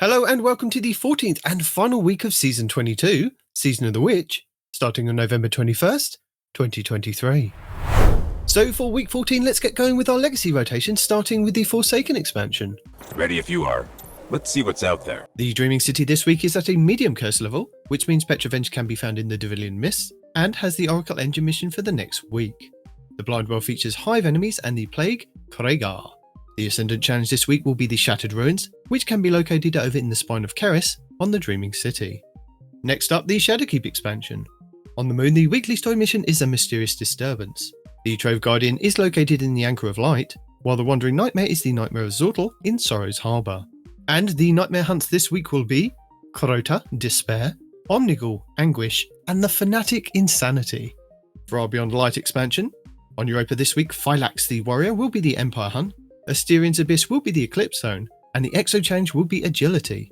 Hello and welcome to the 14th and final week of Season 22, Season of the Witch, starting on November 21st, 2023. So for week 14, let's get going with our legacy rotation, starting with the Forsaken expansion. Ready if you are. Let's see what's out there. The Dreaming City this week is at a medium curse level, which means Petrovenge can be found in the Devillian Mist, and has the Oracle Engine mission for the next week. The Blind World features Hive enemies and the Plague Kregar. The Ascendant challenge this week will be the Shattered Ruins, which can be located over in the Spine of Keris on the Dreaming City. Next up, the Shadowkeep expansion. On the Moon, the weekly story mission is a Mysterious Disturbance. The Trove Guardian is located in the Anchor of Light, while the Wandering Nightmare is the Nightmare of Zortl in Sorrow's Harbour. And the Nightmare hunts this week will be Crota, Despair, Omnigul, Anguish, and the Fanatic Insanity. For our Beyond Light expansion, on Europa this week, Phylax the Warrior will be the Empire Hunt, Asterian's Abyss will be the Eclipse Zone, and the Exo change will be Agility.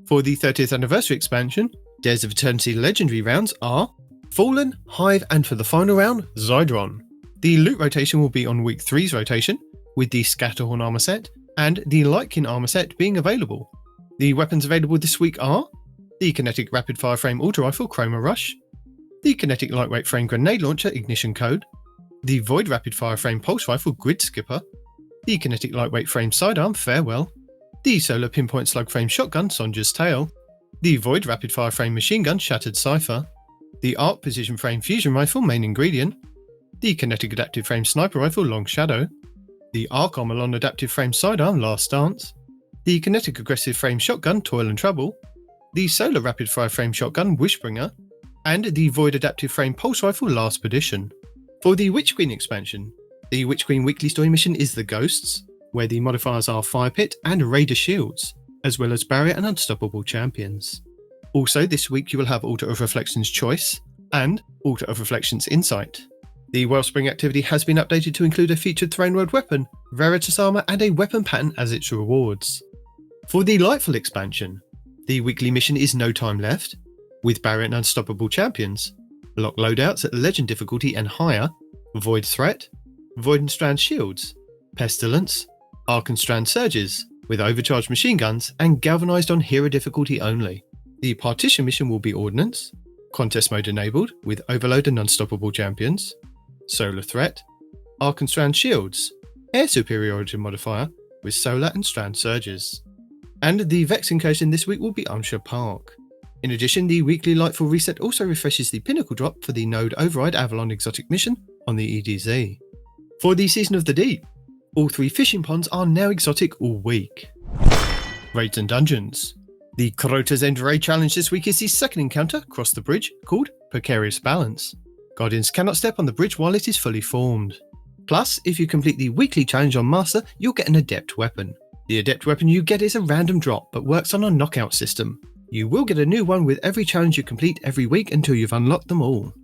For the 30th anniversary expansion, Dares of Eternity legendary rounds are Fallen, Hive, and for the final round, Zydron. The loot rotation will be on week 3's rotation, with the Scatterhorn armor set and the Lightkin armor set being available. The weapons available this week are the Kinetic Rapid Fire Frame Auto Rifle Chroma Rush, the Kinetic Lightweight Frame Grenade Launcher Ignition Code, the Void Rapid Fire Frame Pulse Rifle Grid Skipper, the Kinetic Lightweight Frame Sidearm Farewell, the Solar Pinpoint Slug Frame Shotgun Sonja's Tail, the Void Rapid Fire Frame Machine Gun Shattered Cipher, the Arc Precision Frame Fusion Rifle Main Ingredient, the Kinetic Adaptive Frame Sniper Rifle Long Shadow, the Arc Armorlon Adaptive Frame Sidearm Last Dance, the Kinetic Aggressive Frame Shotgun Toil and Trouble, the Solar Rapid Fire Frame Shotgun Wishbringer, and the Void Adaptive Frame Pulse Rifle Last Perdition. For the Witch Queen expansion, the Witch Queen weekly story mission is The Ghosts, where the modifiers are Fire Pit and Raider Shields, as well as Barrier and Unstoppable Champions. Also this week you will have Altar of Reflection's Choice and Altar of Reflection's Insight. The Wellspring activity has been updated to include a featured Throne World weapon, Veritas armor, and a weapon pattern as its rewards. For the Lightfall expansion, the weekly mission is No Time Left, with Barrier and Unstoppable Champions, lock loadouts at Legend difficulty and higher, Void Threat, Void and Strand Shields, Pestilence, Arc and Strand Surges, with overcharged machine guns and galvanized on hero difficulty only. The Partition mission will be Ordnance, Contest mode enabled with Overload and Unstoppable Champions, Solar Threat, Arc and Strand Shields, Air Superiority modifier with Solar and Strand Surges. And the Vex incursion this week will be Unsure Park. In addition, the weekly Lightfall reset also refreshes the Pinnacle drop for the Node Override Avalon exotic mission on the EDZ. For the Season of the Deep, all 3 fishing ponds are now exotic all week. Raids and Dungeons. The Crota's End Raid challenge this week is the second encounter across the bridge called Precarious Balance. Guardians cannot step on the bridge while it is fully formed. Plus, if you complete the weekly challenge on Master, you'll get an Adept weapon. The Adept weapon you get is a random drop but works on a knockout system. You will get a new one with every challenge you complete every week until you've unlocked them all.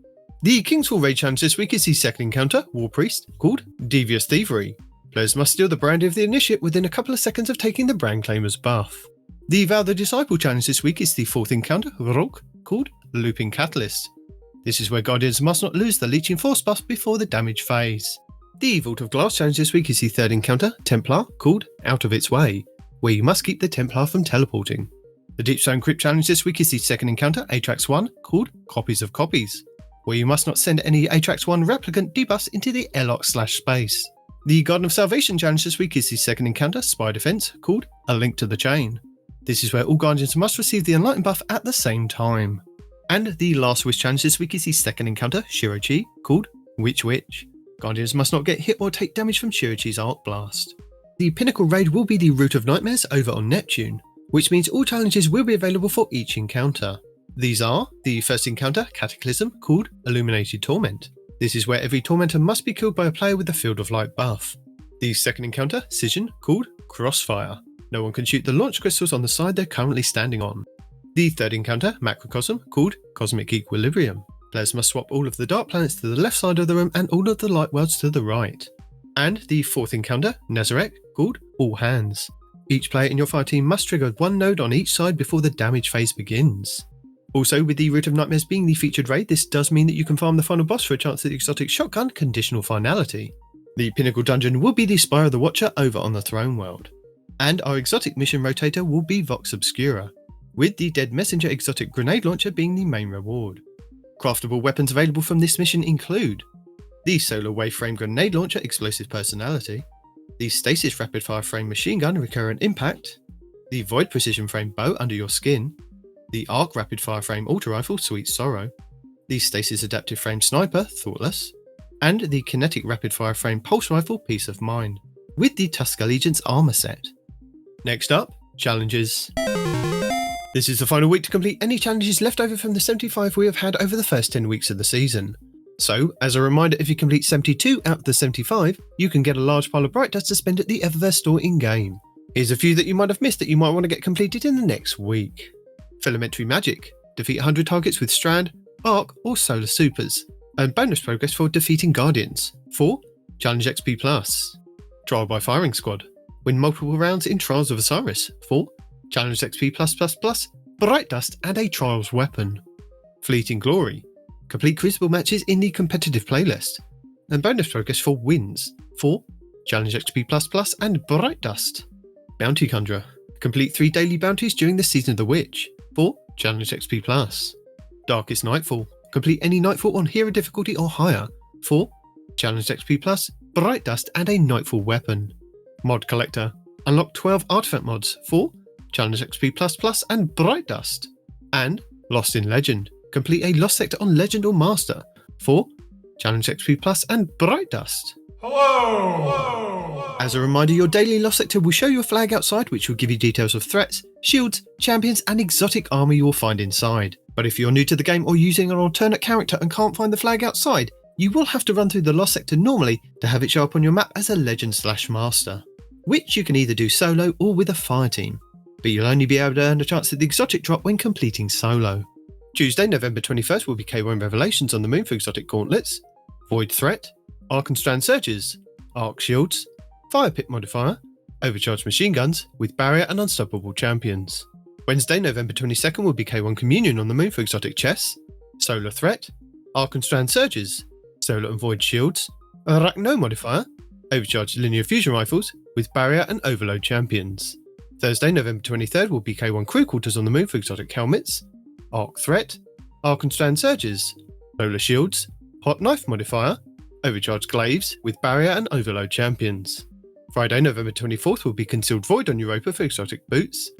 The Kingsfall Raid challenge this week is the second encounter, War Priest, called Devious Thievery. Players must steal the brandy of the Initiate within a couple of seconds of taking the Brand Claimer's buff. The Vow the Disciple challenge this week is the fourth encounter, Rogue, called Looping Catalyst. This is where Guardians must not lose the Leeching Force buff before the damage phase. The Vault of Glass challenge this week is the third encounter, Templar, called Out of Its Way, where you must keep the Templar from teleporting. The Deepstone Crypt challenge this week is the second encounter, Atrax 1, called Copies of Copies, where you must not send any Atrax 1 replicant debuffs into the airlock/space. The Garden of Salvation challenge this week is the second encounter, Spy Defense, called A Link to the Chain. This is where all Guardians must receive the Enlightened buff at the same time. And the Last Wish challenge this week is the second encounter, Shirochi, called Witch Witch. Guardians must not get hit or take damage from Shirochi's Arc Blast. The Pinnacle raid will be the Root of Nightmares over on Neptune, which means all challenges will be available for each encounter. These are the first encounter, Cataclysm, called Illuminated Torment. This is where every Tormentor must be killed by a player with the Field of Light buff. The second encounter, Scission, called Crossfire. No one can shoot the launch crystals on the side they're currently standing on. The third encounter, Macrocosm, called Cosmic Equilibrium. Players must swap all of the dark planets to the left side of the room and all of the light worlds to the right. And the fourth encounter, Nazareth, called All Hands. Each player in your fire team must trigger one node on each side before the damage phase begins. Also, with the Root of Nightmares being the featured raid, this does mean that you can farm the final boss for a chance at the exotic shotgun conditional finality. The Pinnacle dungeon will be the Spire of the Watcher over on the Throne World. And our exotic mission Rotator will be Vox Obscura, with the Dead Messenger exotic grenade launcher being the main reward. Craftable weapons available from this mission include the Solar Wave Frame Grenade Launcher Explosive Personality, the Stasis Rapid Fire Frame Machine Gun Recurrent Impact, the Void Precision Frame Bow Under Your Skin, the Arc Rapid Fire Frame Auto Rifle Sweet Sorrow, the Stasis Adaptive Frame Sniper Thoughtless, and the Kinetic Rapid Fire Frame Pulse Rifle Peace of Mind, with the Tusk Allegiance armor set. Next up, challenges. This is the final week to complete any challenges left over from the 75 we have had over the first 10 weeks of the season. So, as a reminder, if you complete 72 out of the 75, you can get a large pile of Bright Dust to spend at the Eververse store in-game. Here's a few that you might have missed that you might want to get completed in the next week. Filamentary Magic. Defeat 100 targets with Strand, Arc or Solar Supers. Earn bonus progress for defeating Guardians. 4. Challenge XP+. Trial by Firing Squad. Win multiple rounds in Trials of Osiris. 4. Challenge XP+++, Bright Dust and a Trials weapon. Fleeting Glory. Complete Crucible matches in the competitive playlist. And bonus progress for wins. 4. Challenge XP++ and Bright Dust. Bounty Conjurer. Complete 3 daily bounties during the Season of the Witch. 4. Challenge XP+. Darkest Nightfall. Complete any Nightfall on Hero difficulty or higher. 4. Challenge XP+, Bright Dust and a Nightfall weapon. Mod Collector. Unlock 12 artifact mods. 4. Challenge XP++ and Bright Dust. And Lost in Legend. Complete a Lost Sector on Legend or Master. 4. Challenge XP+ and Bright Dust. Hello! As a reminder, your daily Lost Sector will show you a flag outside which will give you details of threats, shields, champions and exotic armour you will find inside. But if you're new to the game or using an alternate character and can't find the flag outside, you will have to run through the Lost Sector normally to have it show up on your map as a Legend/Master, which you can either do solo or with a fire team. But you'll only be able to earn a chance at the exotic drop when completing solo. Tuesday, November 21st will be K1 Revelations on the Moon for exotic gauntlets, Void Threat, Arc and Strand Surges, Arc Shields, Fire Pit Modifier, Overcharged Machine Guns with Barrier and Unstoppable Champions. Wednesday, November 22nd will be K1 Communion on the Moon for exotic chests, Solar Threat, Arc and Strand Surges, Solar and Void Shields, Arachno Modifier, Overcharged Linear Fusion Rifles with Barrier and Overload Champions. Thursday, November 23rd will be K1 Crew Quarters on the Moon for exotic helmets, Arc Threat, Arc and Strand Surges, Solar Shields, Hot Knife Modifier, Overcharged Glaives with Barrier and Overload Champions. Friday, November 24th will be Concealed Void on Europa for exotic boots,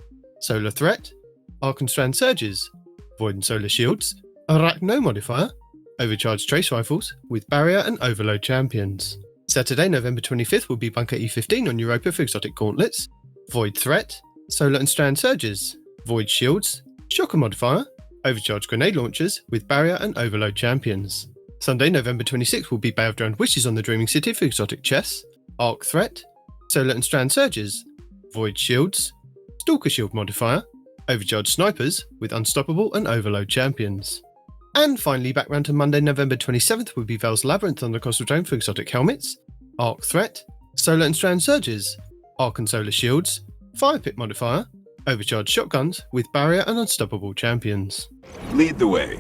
Solar Threat, Arc and Strand Surges, Void and Solar Shields, Arachno Modifier, Overcharged Trace Rifles with Barrier and Overload Champions. Saturday, November 25th will be Bunker E15 on Europa for exotic gauntlets, Void Threat, Solar and Strand Surges, Void Shields, Shocker Modifier, Overcharged Grenade Launchers with Barrier and Overload Champions. Sunday, November 26th will be Bay of Drowned Wishes on the Dreaming City for exotic chests, Arc Threat, Solar and Strand Surges, Void Shields, Stalker Shield Modifier, Overcharged Snipers with Unstoppable and Overload Champions. And finally, back round to Monday, November 27th will be Vel's Labyrinth on the Coastal Dome for exotic helmets, Arc Threat, Solar and Strand Surges, Arc and Solar Shields, Fire Pit Modifier, Overcharged Shotguns with Barrier and Unstoppable Champions. Lead the way.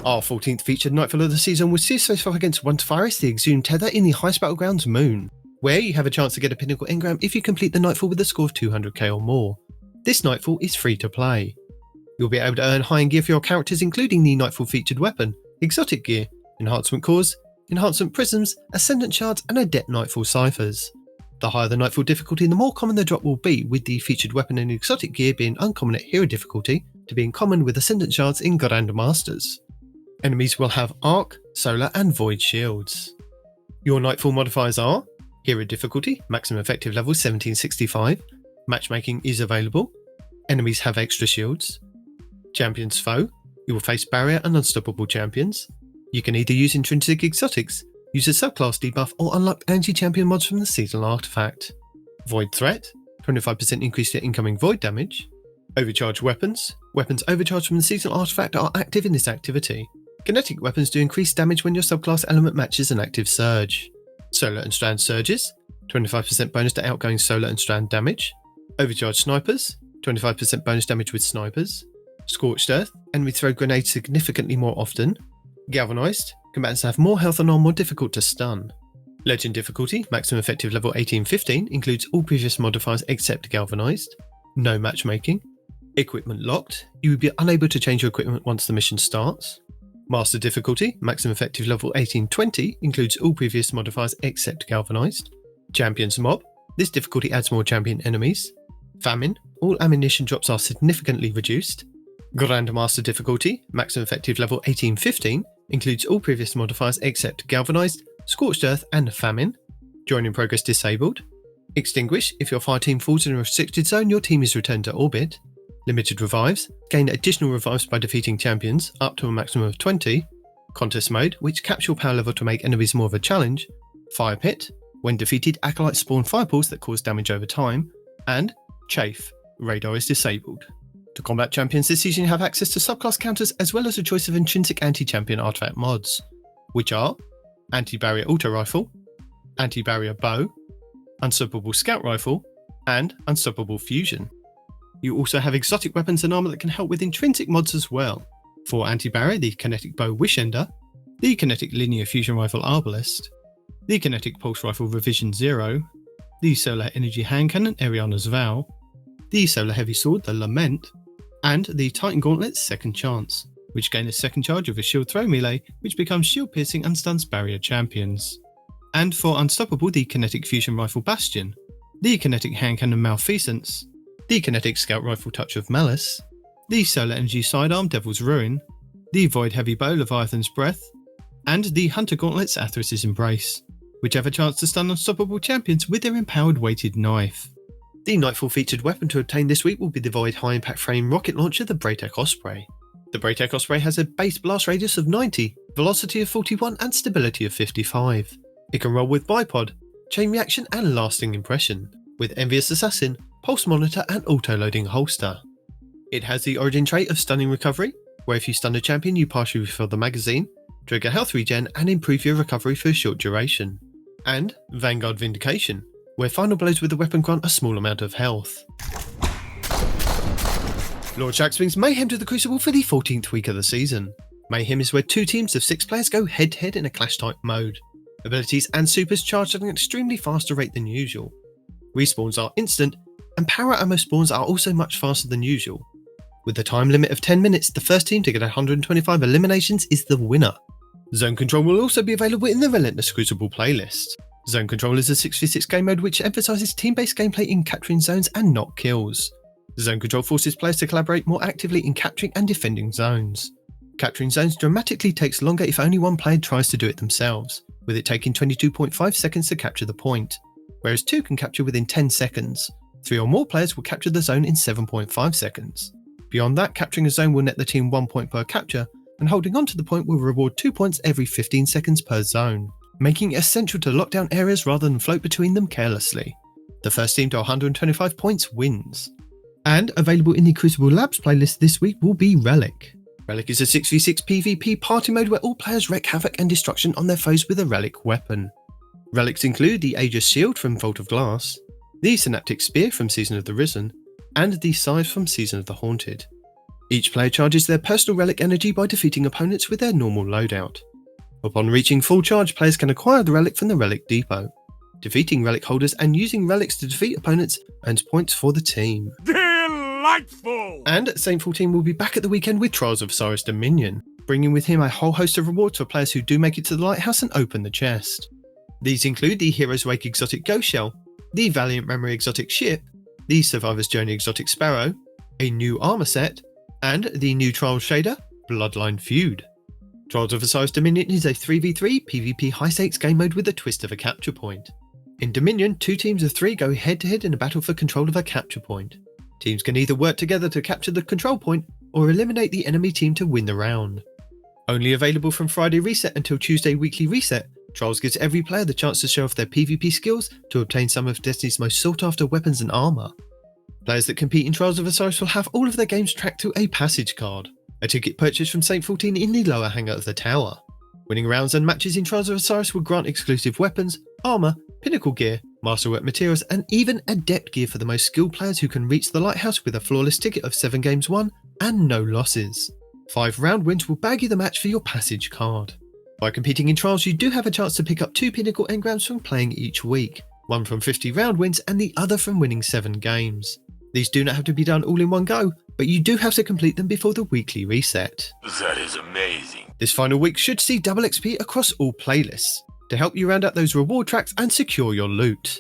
Our 14th featured Nightfall of the season was Sears face off against Modifiers, the Exhumed Tether in the Heist Battlegrounds Moon, where you have a chance to get a Pinnacle engram if you complete the Nightfall with a score of 200k or more. This Nightfall is free to play. You'll be able to earn high-end gear for your characters, including the Nightfall featured weapon, exotic gear, enhancement cores, enhancement prisms, ascendant shards and adept Nightfall ciphers. The higher the Nightfall difficulty, the more common the drop will be, with the featured weapon and exotic gear being uncommon at hero difficulty to being common with ascendant shards in Grand Masters. Enemies will have Arc, Solar and Void shields. Your Nightfall modifiers are hero difficulty, maximum effective level 1765, matchmaking is available, enemies have extra shields, champions foe, you will face barrier and unstoppable champions, you can either use intrinsic exotics, use a subclass debuff or unlock anti-champion mods from the seasonal artifact. Void threat, 25% increase to incoming void damage. Overcharged weapons, weapons overcharged from the seasonal artifact are active in this activity. Kinetic weapons do increase damage when your subclass element matches an active surge. Solar and Strand surges, 25% bonus to outgoing Solar and Strand damage. Overcharged snipers, 25% bonus damage with snipers. Scorched Earth, enemy throw grenades significantly more often. Galvanized, combatants have more health and are more difficult to stun. Legend difficulty, maximum effective level 18-15, includes all previous modifiers except Galvanized. No matchmaking. Equipment locked, you will be unable to change your equipment once the mission starts. Master difficulty, maximum effective level 18-20, includes all previous modifiers except Galvanized. Champions mob, this difficulty adds more champion enemies. Famine, all ammunition drops are significantly reduced. Grandmaster difficulty, maximum effective level 18-15, includes all previous modifiers except Galvanized, Scorched Earth and Famine. Join in progress disabled. Extinguish, if your fire team falls in a restricted zone, your team is returned to orbit. Limited revives, gain additional revives by defeating champions, up to a maximum of 20. Contest mode, which caps your power level to make enemies more of a challenge. Fire pit, when defeated, acolytes spawn fireballs that cause damage over time. And Chafe, radar is disabled. To combat champions this season, you have access to subclass counters as well as a choice of intrinsic anti-champion artifact mods, which are Anti-Barrier Auto Rifle, Anti-Barrier Bow, Unstoppable Scout Rifle, and Unstoppable Fusion. You also have exotic weapons and armor that can help with intrinsic mods as well. For Anti-Barrier, the Kinetic Bow Wishender, the Kinetic Linear Fusion Rifle Arbalest, the Kinetic Pulse Rifle Revision 0, the Solar Energy Hand Cannon Ariana's Vow, the Solar Heavy Sword the Lament, and the Titan Gauntlet's Second Chance, which gain a second charge of a shield throw melee, which becomes shield piercing and stuns barrier champions. And for Unstoppable, the Kinetic Fusion Rifle Bastion, the Kinetic Hand Cannon Malfeasance, the Kinetic Scout Rifle Touch of Malice, the Solar Energy Sidearm Devil's Ruin, the Void Heavy Bow Leviathan's Breath, and the Hunter Gauntlet's Atheris's Embrace, which have a chance to stun unstoppable champions with their empowered weighted knife. The Nightfall featured weapon to obtain this week will be the Void High Impact Frame Rocket Launcher, the Braytech Ospray. The Braytech Ospray has a base blast radius of 90, velocity of 41 and stability of 55. It can roll with Bipod, Chain Reaction and Lasting Impression, with Envious Assassin, Pulse Monitor and Auto-Loading Holster. It has the origin trait of Stunning Recovery, where if you stun a champion you partially refill the magazine, trigger health regen and improve your recovery for a short duration. And Vanguard Vindication, where final blows with the weapon grant a small amount of health. Lord Shaxx brings Mayhem to the Crucible for the 14th week of the season. Mayhem is where two teams of 6 players go head to head in a clash type mode. Abilities and supers charged at an extremely faster rate than usual. Respawns are instant, and power ammo spawns are also much faster than usual. With a time limit of 10 minutes, the first team to get 125 eliminations is the winner. Zone Control will also be available in the Relentless Crucible playlist. Zone Control is a 6v6 game mode which emphasises team-based gameplay in capturing zones and not kills. Zone Control forces players to collaborate more actively in capturing and defending zones. Capturing zones dramatically takes longer if only one player tries to do it themselves, with it taking 22.5 seconds to capture the point, whereas 2 can capture within 10 seconds. 3 or more players will capture the zone in 7.5 seconds. Beyond that, capturing a zone will net the team 1 point per capture, and holding on to the point will reward 2 points every 15 seconds per zone, making it essential to lock down areas rather than float between them carelessly. The first team to 125 points wins. And available in the Crucible Labs playlist this week will be Relic. Relic is a 6v6 PvP party mode where all players wreak havoc and destruction on their foes with a Relic weapon. Relics include the Aegis Shield from Vault of Glass, the Synaptic Spear from Season of the Risen, and the Scythe from Season of the Haunted. Each player charges their personal Relic energy by defeating opponents with their normal loadout. Upon reaching full charge, players can acquire the Relic from the Relic Depot. Defeating Relic holders and using Relics to defeat opponents earns points for the team. Delightful! And Saintful Team will be back at the weekend with Trials of Osiris Dominion, bringing with him a whole host of rewards for players who do make it to the Lighthouse and open the chest. These include the Hero's Wake Exotic Ghost Shell, the Valiant Memory Exotic Ship, the Survivor's Journey Exotic Sparrow, a new armor set, and the new Trials shader, Bloodline Feud. Trials of Osiris Dominion is a 3v3 PvP high-stakes game mode with a twist of a capture point. In Dominion, 2 teams of 3 go head-to-head in a battle for control of a capture point. Teams can either work together to capture the control point, or eliminate the enemy team to win the round. Only available from Friday Reset until Tuesday Weekly Reset, Trials gives every player the chance to show off their PvP skills to obtain some of Destiny's most sought-after weapons and armour. Players that compete in Trials of Osiris will have all of their games tracked to a passage card, a ticket purchased from Saint 14 in the lower hangar of the tower. Winning rounds and matches in Trials of Osiris will grant exclusive weapons, armour, Pinnacle gear, Masterwork materials and even Adept gear for the most skilled players who can reach the Lighthouse with a flawless ticket of 7 games won and no losses. 5 round wins will bag you the match for your passage card. By competing in trials, you do have a chance to pick up 2 Pinnacle engrams from playing each week, one from 50 round wins and the other from winning 7 games. These do not have to be done all in one go, but you do have to complete them before the weekly reset. That is amazing. This final week should see double XP across all playlists, to help you round out those reward tracks and secure your loot.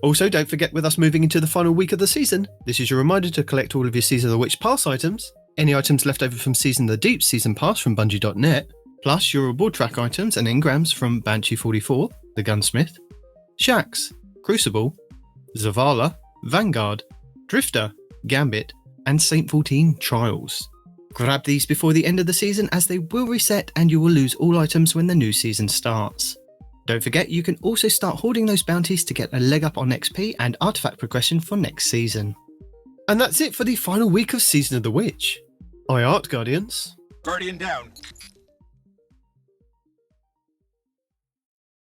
Also, don't forget, with us moving into the final week of the season, this is your reminder to collect all of your Season of the Witch Pass items, any items left over from Season of the Deep Season Pass from Bungie.net, plus your reward track items and engrams from Banshee44, the Gunsmith, Shax, Crucible, Zavala, Vanguard, Drifter, Gambit, and Saint 14 Trials. Grab these before the end of the season as they will reset and you will lose all items when the new season starts. Don't forget, you can also start hoarding those bounties to get a leg up on XP and artifact progression for next season. And that's it for the final week of Season of the Witch. Aye Art Guardians. Guardian down.